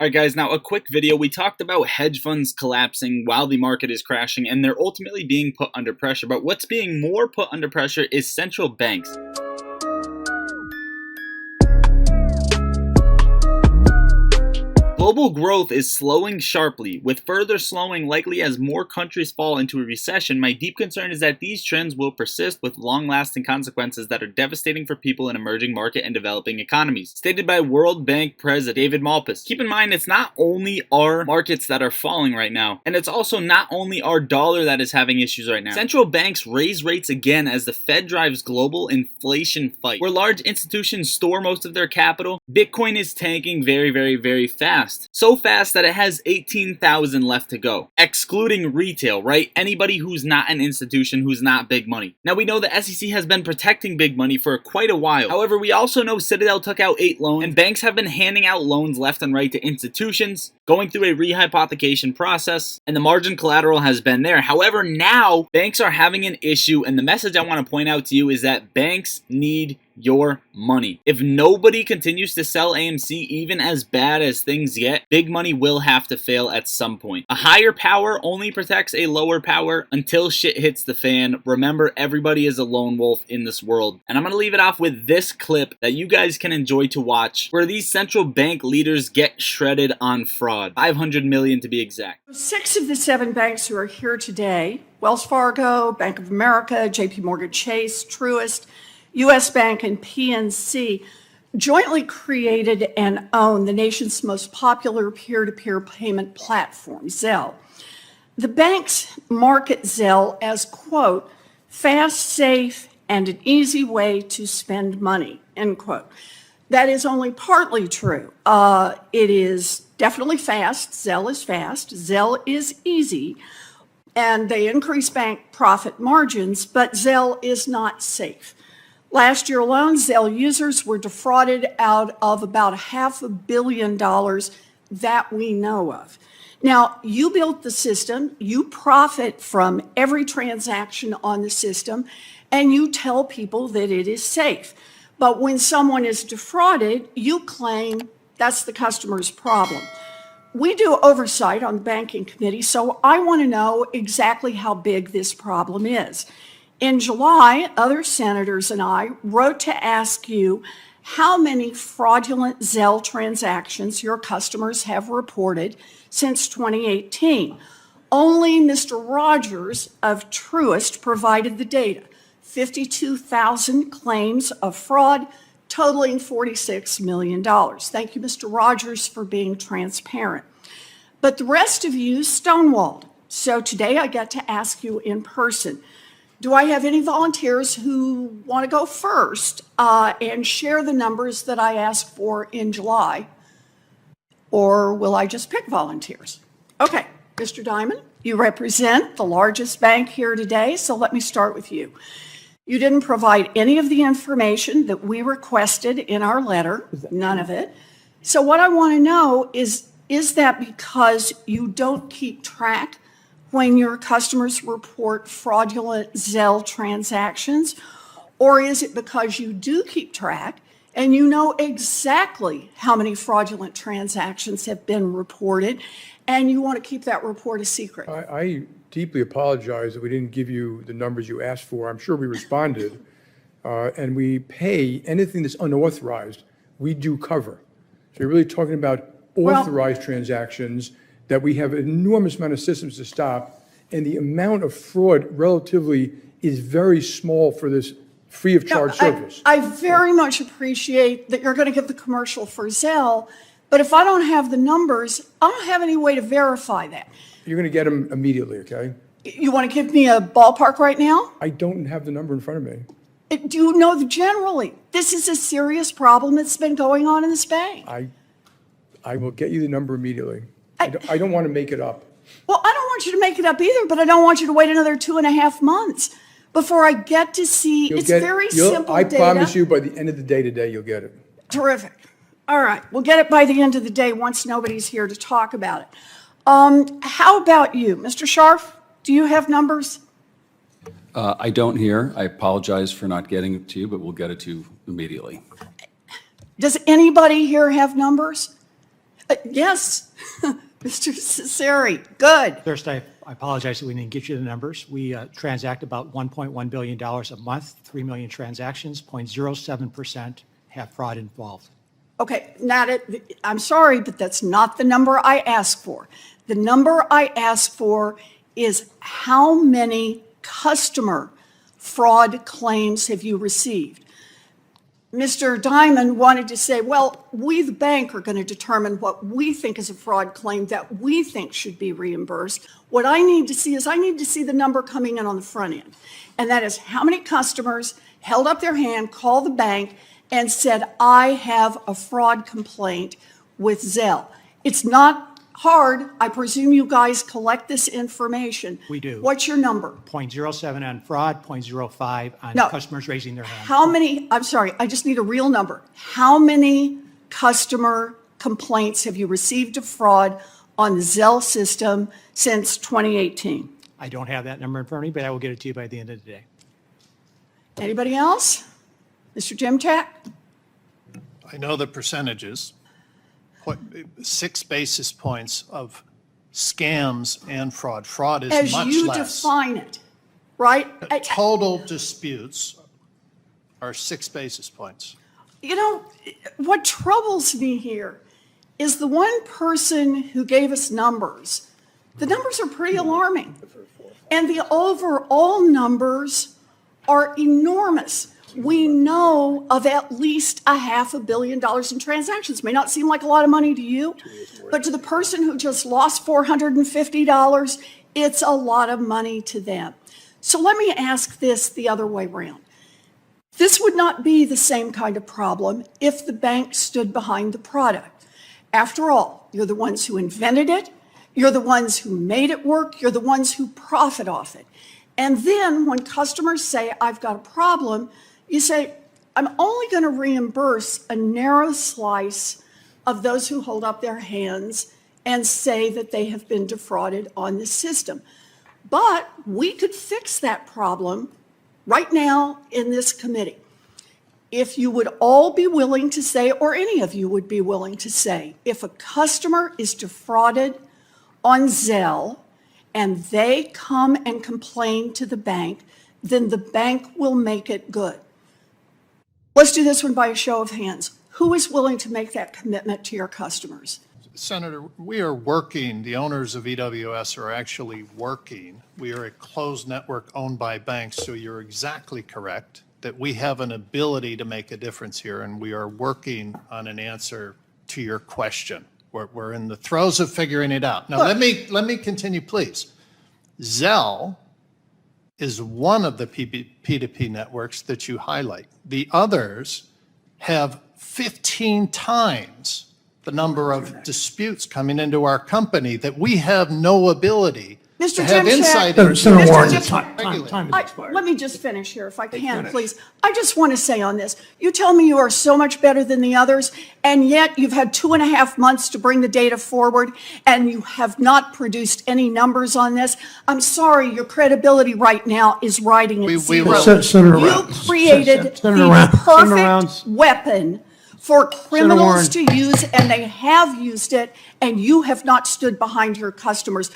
Alright guys, now a quick video. We talked about hedge funds collapsing while the market is crashing and they're ultimately being put under pressure. But what's being more put under pressure is central banks. Global growth is slowing sharply, with further slowing likely as more countries fall into a recession. My deep concern is that these trends will persist with long-lasting consequences that are devastating for people in emerging market and developing economies. Stated by World Bank President David Malpass. Keep in mind, it's not only our markets that are falling right now, and it's also not only our dollar that is having issues right now. Central banks raise rates again as the Fed drives global inflation fight. Where large institutions store most of their capital, Bitcoin is tanking very fast. So fast that it has 18,000 left to go, excluding retail, right? Anybody who's not an institution, who's not big money. Now we know the SEC has been protecting big money for quite a while. However, we also know Citadel took out 8 loans, and banks have been handing out loans left and right to institutions, going through a rehypothecation process, and the margin collateral has been there. However, now banks are having an issue, and the message I want to point out to you is that banks need your money. If nobody continues to sell AMC, even as bad as things get, big money will have to fail at some point. A higher power only protects a lower power until shit hits the fan. Remember, everybody is a lone wolf in this world. And I'm going to leave it off with this clip that you guys can enjoy to watch, where these central bank leaders get shredded on fraud. 500 million to be exact. 6 of the 7 banks who are here today, Wells Fargo, Bank of America, JP Morgan Chase, Truist, U.S. Bank, and PNC, jointly created and own the nation's most popular peer-to-peer payment platform, Zelle. The banks market Zelle as, quote, fast, safe, and an easy way to spend money, end quote. That is only partly true. It is definitely fast. Zelle is fast. Zelle is easy. And they increase bank profit margins, but Zelle is not safe. Last year alone, Zelle users were defrauded out of about $500 million that we know of. Now, you built the system, you profit from every transaction on the system, and you tell people that it is safe. But when someone is defrauded, you claim that's the customer's problem. We do oversight on the banking committee, so I want to know exactly how big this problem is. In July, other senators and I wrote to ask you how many fraudulent Zelle transactions your customers have reported since 2018. Only Mr. Rogers of Truist provided the data. 52,000 claims of fraud, totaling $46 million. Thank you, Mr. Rogers, for being transparent. But the rest of you stonewalled. So today I get to ask you in person. Do I have any volunteers who want to go first and share the numbers that I asked for in July? Or will I just pick volunteers? Okay, Mr. Diamond, you represent the largest bank here today, so let me start with you. You didn't provide any of the information that we requested in our letter, none of it. So what I want to know is that because you don't keep track when your customers report fraudulent Zelle transactions, or is it because you do keep track and you know exactly how many fraudulent transactions have been reported and you want to keep that report a secret? I deeply apologize that we didn't give you the numbers you asked for. I'm sure we responded, and we pay anything that's unauthorized, we do cover. So you're really talking about authorized transactions that we have an enormous amount of systems to stop, and the amount of fraud relatively is very small for this free of charge service. I very much appreciate that you're going to give the commercial for Zelle, but if I don't have the numbers, I don't have any way to verify that. You're going to get them immediately, okay? You want to give me a ballpark right now? I don't have the number in front of me. Do you know generally? This is a serious problem that's been going on in this bank. I will get you the number immediately. I don't want to make it up. Well, I don't want you to make it up either, but I don't want you to wait another 2.5 months before I get to see. It's very simple data. I promise you by the end of the day today, you'll get it. Terrific. All right. We'll get it by the end of the day once nobody's here to talk about it. How about you, Mr. Scharf? Do you have numbers? I don't here. I apologize for not getting it to you, but we'll get it to you immediately. Does anybody here have numbers? Yes, Mr. Cesari, good. First, I apologize that we didn't get you the numbers. We transact about $1.1 billion a month, 3 million transactions, 0.07% have fraud involved. Okay, I'm sorry, but that's not the number I asked for. The number I asked for is how many customer fraud claims have you received? Mr. Diamond wanted to say, well, we, the bank, are going to determine what we think is a fraud claim that we think should be reimbursed. What I need to see is I need to see the number coming in on the front end. And that is how many customers held up their hand, called the bank, and said, I have a fraud complaint with Zelle. It's not hard. I presume you guys collect this information. We do. What's your number? 0.07 on fraud, 0.05 on No. customers raising their hand. How many, I'm sorry, I just need a real number. How many customer complaints have you received of fraud on the Zelle system since 2018? I don't have that number in front of me, but I will get it to you by the end of the day. Anybody else? Mr. Jim Tack? I know the percentages. 6 basis points of scams and fraud. Fraud is As much you less. define it, right? Total disputes are 6 basis points. You know, what troubles me here is the one person who gave us numbers. The numbers are pretty alarming. And the overall numbers are enormous. We know of at least $500 million in transactions. May not seem like a lot of money to you, but to the person who just lost $450, it's a lot of money to them. So let me ask this the other way around. This would not be the same kind of problem if the bank stood behind the product. After all, you're the ones who invented it, you're the ones who made it work, you're the ones who profit off it. And then when customers say, I've got a problem, you say, I'm only going to reimburse a narrow slice of those who hold up their hands and say that they have been defrauded on the system. But we could fix that problem right now in this committee. If you would all be willing to say, or any of you would be willing to say, if a customer is defrauded on Zelle and they come and complain to the bank, then the bank will make it good. Let's do this one by a show of hands. Who is willing to make that commitment to your customers? Senator, we are working, the owners of EWS are actually working. We are a closed network owned by banks, so you're exactly correct that we have an ability to make a difference here, and we are working on an answer to your question. We're in the throes of figuring it out. Now, let me continue, please. Zelle is one of the P2P networks that you highlight. The others have 15 times the number of disputes coming into our company that we have no ability Mr. to have Jim insight Shack. into. Senator Warren, Jim- time has expired. Let me just finish here, if I can, please. I just want to say on this, you tell me you are so much better than the others, and yet you've had 2.5 months to bring the data forward, and you have not produced any numbers on this. I'm sorry, your credibility right now is riding at zero. will- Senator You Rounds. created Senator the Rounds. Senator perfect Rounds. weapon for criminals Warren. to use, and they have used it, and you have not stood behind your customers.